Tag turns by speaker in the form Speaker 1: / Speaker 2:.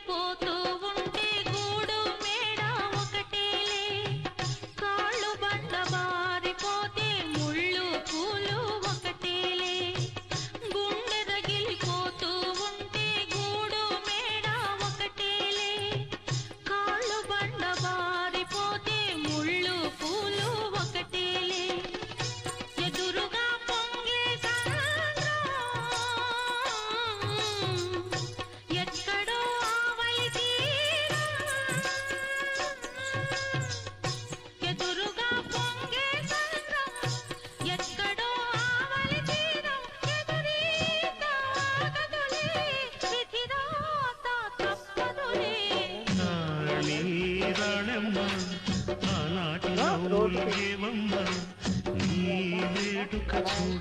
Speaker 1: రగిలిపోతూ ఉంటే గూడు మేడ ఒకటేలే కాళ్ళు బండ బారిపోతే ముళ్ళు పూలు ఒకటేలే గుండె రగిలిపోతూ ఉంటే గూడు మేడ ఒకటేలే కాళ్ళు బండ బారిపోతే ముళ్ళు పూలు ఒకటేలే ఎదురుగా పొంగే ఎక్కడో ఆవలి తీరం ఎదురుగా పొంగే సంద్రం ఎక్కడో ఆవలి తీరం ఎదురీత ఆగదులే విధిరాత తప్పదులే
Speaker 2: రాణమ్మ ఆనాటి ఏమమ్మ నీ వేడుక చూడ